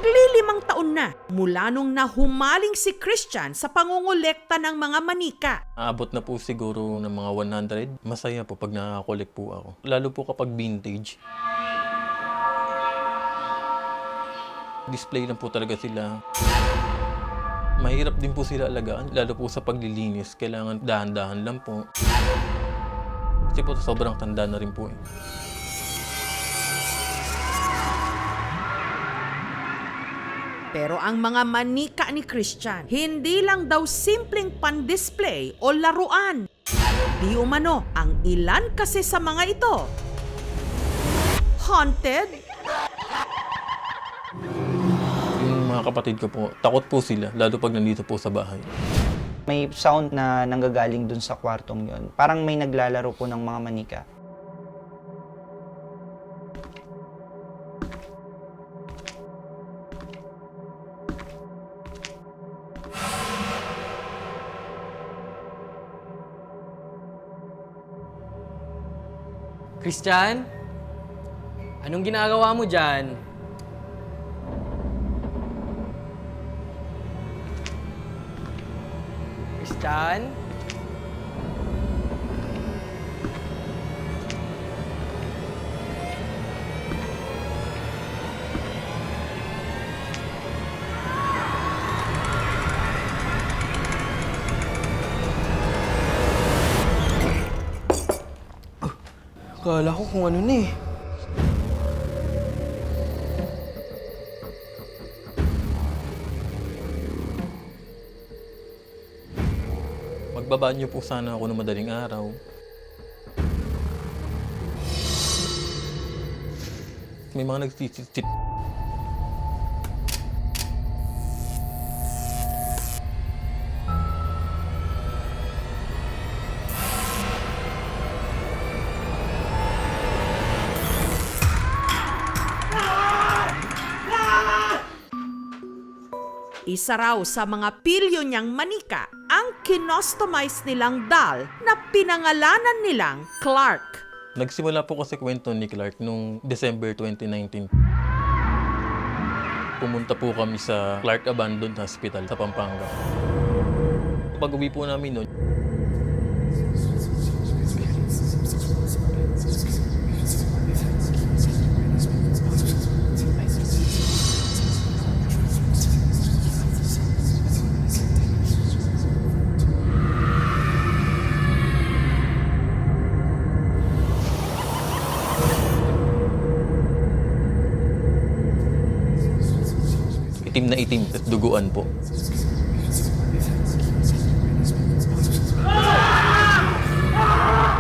Maglilimang taon na mula nung nahumaling si Christian sa pangungulekta ng mga manika. Aabot na po siguro ng mga 100. Masaya po pag nakakolek po ako. Lalo po kapag vintage. Display lang po talaga sila. Mahirap din po sila alagaan, lalo po sa paglilinis. Kailangan dahan-dahan lang po. Kasi po sobrang tanda na rin po eh. Pero ang mga manika ni Christian, hindi lang daw simpleng pan-display o laruan. Di umano, ang ilan kasi sa mga ito, haunted? Yung mga kapatid ko po, takot po sila, lalo pag nandito po sa bahay. May sound na nanggagaling dun sa kwartong yon. Parang may naglalaro po ng mga manika. Christian? Anong ginagawa mo dyan? Christian? Akala ko kung ano na eh. Magbaba niyo po sana ako ng madaling araw. May mga nagsisit. Isa raw sa mga pilyo niyang manika ang kinostomize nilang doll na pinangalanan nilang Clark. Nagsimula po kasi kwento ni Clark noong December 2019. Pumunta po kami sa Clark Abandoned Hospital sa Pampanga. Pag-uwi po namin noon, itim na itim at duguan po.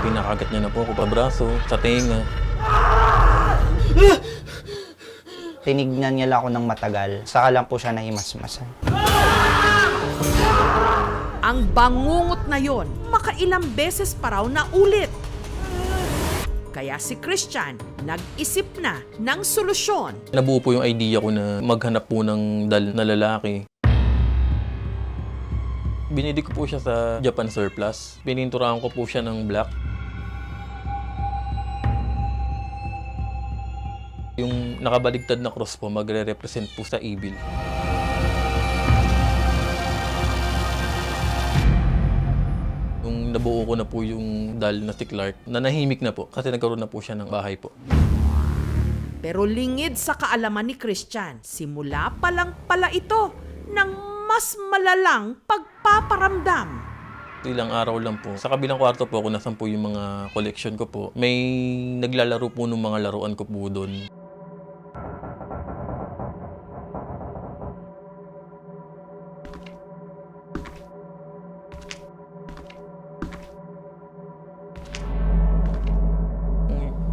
Pinakagat niya na po ako pabraso, sa tenga. Tinignan niya lang ako ng matagal. Saka lang po siya nahimasmasan. Ang bangungot na yon, makailang beses pa raw na ulit. Kaya si Christian nag-isip na ng solusyon. Nabuo po yung idea ko na maghanap po ng doll na lalaki. Binili ko po siya sa Japan Surplus. Pininturahan ko po siya ng black. Yung nakabaligtad na cross po, magre-represent po sa evil. Nung nabuo ko na po yung doll na si Clark, nanahimik na po kasi nagkaroon na po siya ng bahay po. Pero lingid sa kaalaman ni Christian, simula pa lang pala ito ng mas malalang pagpaparamdam. Ilang araw lang po. Sa kabilang kwarto po, kung nasan po yung mga collection ko po, may naglalaro po ng mga laruan ko po doon.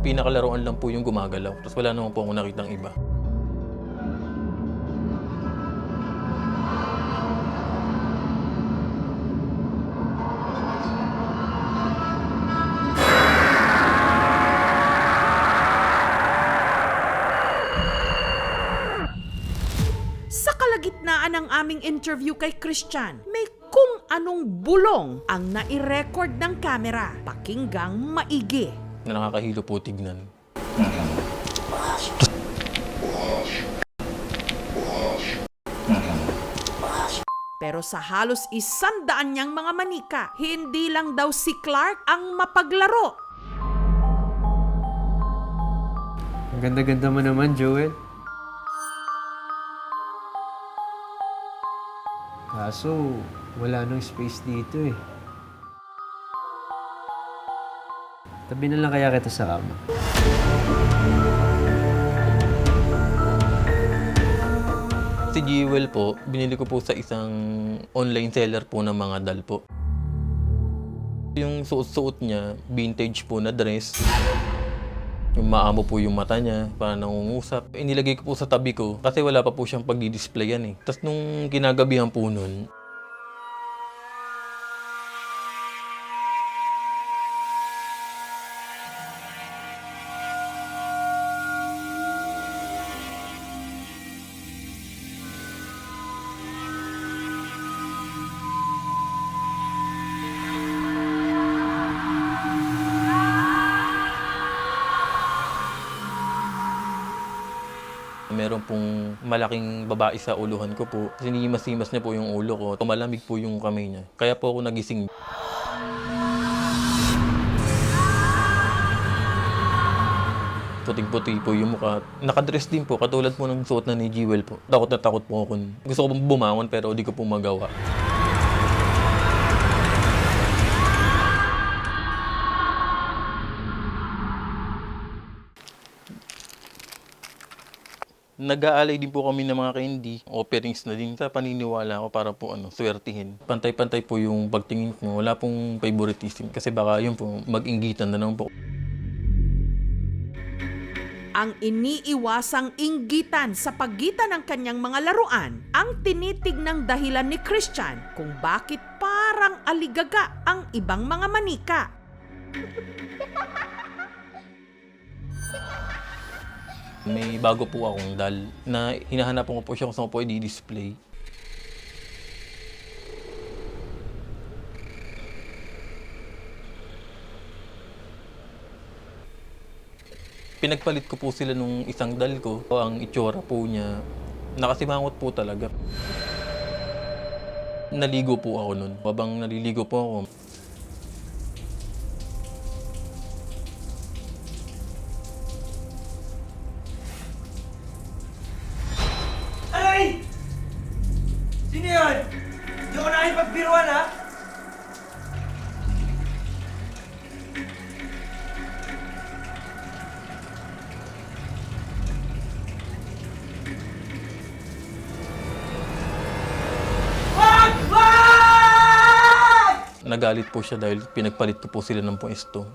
Pinakalaruan lang po yung gumagalaw. Tapos wala naman po akong nakitang iba. Sa kalagitnaan ng aming interview kay Christian, may kung anong bulong ang nai-record ng kamera. Pakinggang maigi. Na nakakahilo po tignan. Pero sa halos 100 niyang mga manika, hindi lang daw si Clark ang mapaglaro. Ang ganda-ganda mo naman, Joel. Kaso, wala nang space dito eh. Tabi na lang kaya kita sa kama. Si Jewel po, binili ko po sa isang online seller po ng mga dal po. Yung suot-suot niya, vintage po na dress. Yung maamo po yung mata niya, para nangungusap. Inilagay ko po sa tabi ko kasi wala pa po siyang pagdi-displayan eh. Tapos nung kinagabihan po nun, meron pong malaking babae sa uluhan ko po. Sinimas-simas niya po yung ulo ko. Malamig po yung kamay niya. Kaya po ako nagising. Puting-puti po yung mukha. Nakadress din po, katulad po ng suot na ni Jewel po. Takot na takot po ako. Gusto ko pong bumangon pero di ko po magawa. Nag-aalay din po kami ng mga candy. Offerings na din. Sa paniniwala ko para po swertihin. Pantay-pantay po yung pagtingin ko. Wala pong favoritism. Kasi baka yun po, mag-inggitan na naman po. Ang iniiwasang inggitan sa pagitan ng kanyang mga laruan ang tinitignang dahilan ni Christian kung bakit parang aligaga ang ibang mga manika. May bago po akong dal na hinahanap ko po siya kung saan ko po i-display. Pinagpalit ko po sila nung isang dal ko. Ang itsura po niya, nakasimangot po talaga. Naligo po ako nun. Habang naliligo po ako, Ay! Sino yun? Hindi ko nakipagbiruan, ha? Wag! Wag! nagalit po siya dahil pinagpalit ko po sila ng pwesto.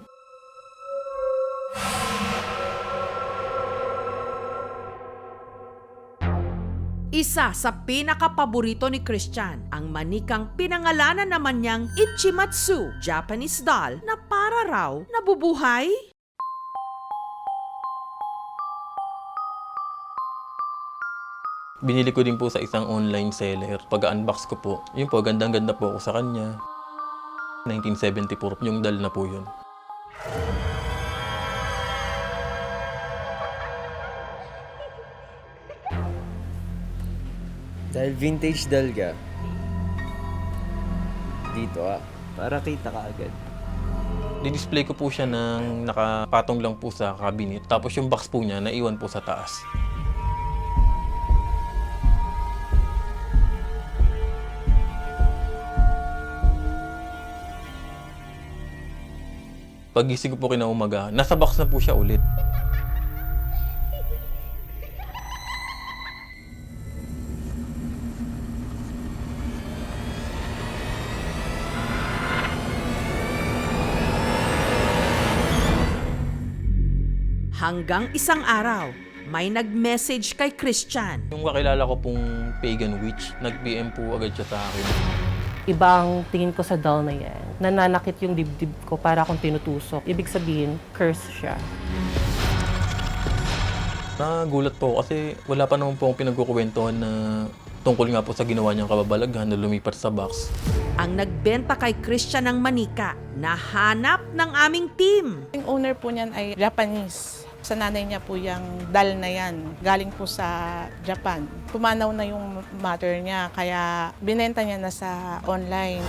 Isa sa pinakapaborito ni Christian, ang manikang pinangalanan naman niyang Ichimatsu, Japanese doll na para raw nabubuhay. Binili ko din po sa isang online seller. Pag-unbox ko po, yun po, gandang-ganda po ako sa kanya. 1974, yung dal na po yun. Dahil vintage doll ka, dito para kita ka agad. Di-display ko po siya ng nakapatong lang po sa cabinet. Tapos yung box po niya, naiwan po sa taas. Pagising ko po kinaumaga, nasa box na po siya ulit. Hanggang isang araw, may nag-message kay Christian. Yung kakilala ko pong pagan witch, nag-PM po agad siya sa akin. Ibang tingin ko sa doll na yan. Nananakit yung dibdib ko para akong tinutusok. Ibig sabihin, curse siya. Nagulat po kasi wala pa naman po akong pinagkukwentuhan na tungkol nga po sa ginawa niyang kababalaghan na lumipat sa box. Ang nagbenta kay Christian ng manika, nahanap ng aming team. Yung owner po niyan ay Japanese. Sa nanay niya po yung dal na yan, galing po sa Japan. Pumanaw na yung mother niya, kaya binenta niya na sa online.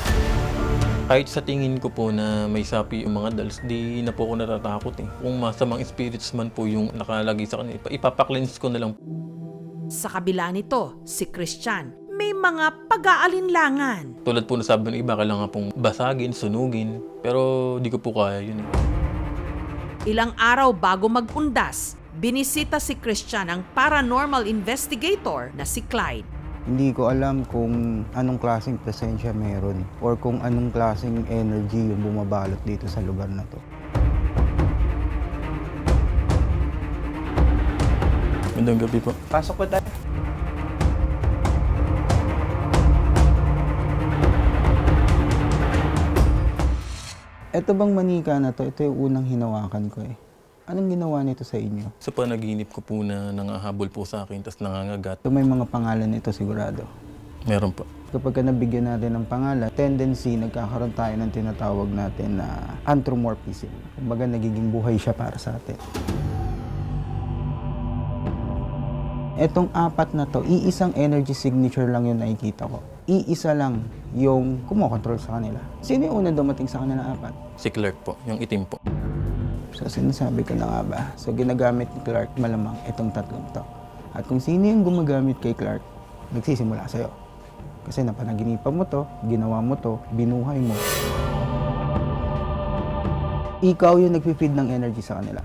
Kahit sa tingin ko po na may sapi yung mga dolls, di na po ako natatakot eh. Kung masamang spirits man po yung nakalagay sa kanila, ipapakleanse ko na lang. Sa kabila nito, si Christian may mga pag-aalinlangan. Tulad po na sabi ng iba, kailangan pong basagin, sunugin, pero di ko po kaya yun eh. Ilang araw bago mag-undas, binisita si Christian ang paranormal investigator na si Clyde. Hindi ko alam kung anong klaseng presensya meron or kung anong klaseng energy yung bumabalot dito sa lugar na to. Magandang gabi po. Pasok po tayo. Ito bang manika na to? Ito yung unang hinawakan ko eh. Anong ginawa nito sa inyo? Sa panaginip ko po na nangahabol po sa akin, tas nangangagat, Ito may mga pangalan nito sigurado. meron po. Kapag nabigyan natin ng pangalan, tendency nagkakaroon tayo ng tinatawag natin na anthropomorphism. Kumbaga nagiging buhay siya para sa atin. Etong apat na to, iisang energy signature lang yung nakikita ko. Iisa lang yung kumokontrol sa kanila. Sino yung unang dumating sa kanila apat? Si Clark po, yung itim po. So sinasabi ko na nga ba? So ginagamit ni Clark malamang itong tatlong to. At kung sino yung gumagamit kay Clark, nagsisimula sa'yo. Kasi napanaginipan mo to, ginawa mo to, binuhay mo. Ikaw yung nagpipid ng energy sa kanila.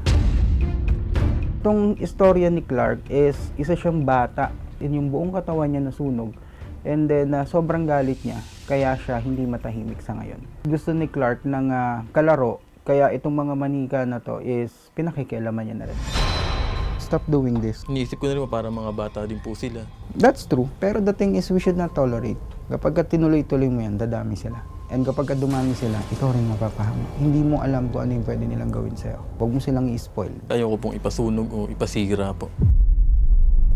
Itong istorya ni Clark is isa siyang bata. Yung buong katawan niya nasunog. And then sobrang galit niya, kaya siya hindi matahimik sa ngayon. Gusto ni Clark ng kalaro, kaya itong mga manika na to is pinakikialaman niya na rin. Stop doing this. Iniisip ko na rin para mga bata din po sila. That's true. Pero the thing is, we should not tolerate. Kapag tinuloy-tuloy mo yan, dadami sila. And kapag dumami sila, ikaw rin mapapahama. Hindi mo alam kung ano yung pwede nilang gawin sa'yo. Huwag mo silang i-spoil. Ayoko pong ipasunog o ipasira po.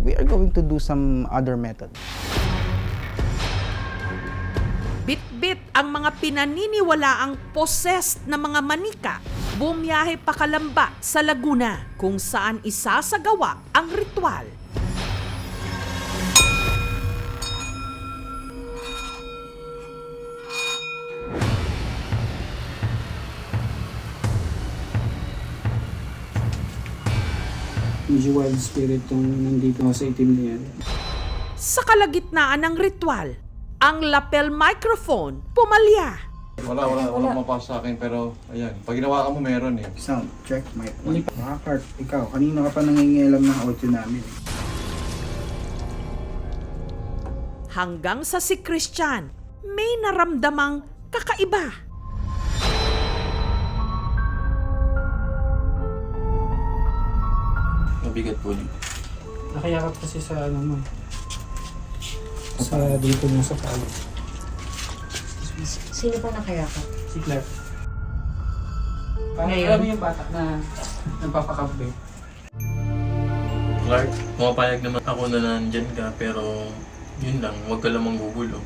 We are going to do some other method. Bit-bit ang mga pinaniniwalaang possessed na mga manika. Bumiyahe pa Kalamba sa Laguna kung saan isasagawa ang ritual. Medyo wild spirit tong nandito sa itim na yan. Sa kalagitnaan ng ritual, ang lapel microphone pumalya. Wala mapasok sa akin pero ayan, pag ginawa ka mo meron eh. Sound, check, mic 1. Makakart, ikaw, kanina ka pa nangingialam ng audio namin. Hanggang sa si Christian, may naramdamang kakaiba. Mabigat po yun. Nakayakap kasi sa ano mo. Sa dito mo sa palo. Sino po nakayakap? Si Clark. Parang Ngayon? alam mo yung bata na nagpapakape. Clark, pumapayag naman ako na nandyan ka, pero yun lang, huwag ka lamang gugulo.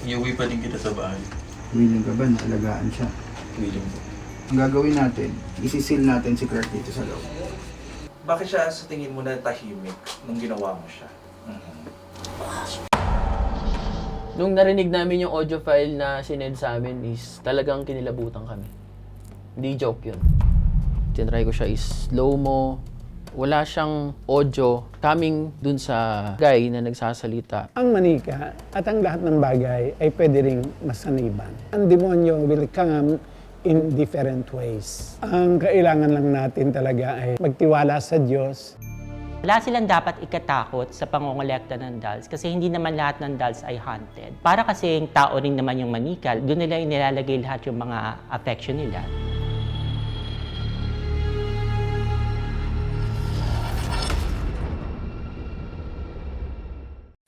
Iuwi pa din kita sa bahay. Willing ka ba na alagaan siya? Willing po. Ang gagawin natin, isisil natin si Clark dito sa loob. Bakit siya sa tingin mo na tahimik nung ginawa mo siya? Nung narinig namin yung audio file na sinend sa amin is talagang kinilabutan kami. Hindi joke yun. Tinry ko siya is slow-mo. Wala siyang audio coming dun sa guy na nagsasalita. Ang manika at ang lahat ng bagay ay pwede ring masaniban. Ang demonyo will come in different ways. Ang kailangan lang natin talaga ay magtiwala sa Diyos. Wala silang dapat ikatakot sa pangongolekta ng dolls kasi hindi naman lahat ng dolls ay haunted. Para kasi yung tao rin naman yung manika, doon nila inilalagay lahat yung mga affection nila.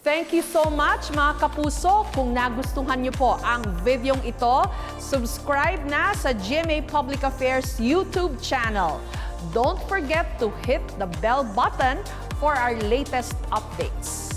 Thank you so much mga kapuso. Kung nagustuhan niyo po ang videong ito, subscribe na sa GMA Public Affairs YouTube channel. Don't forget to hit the bell button for our latest updates.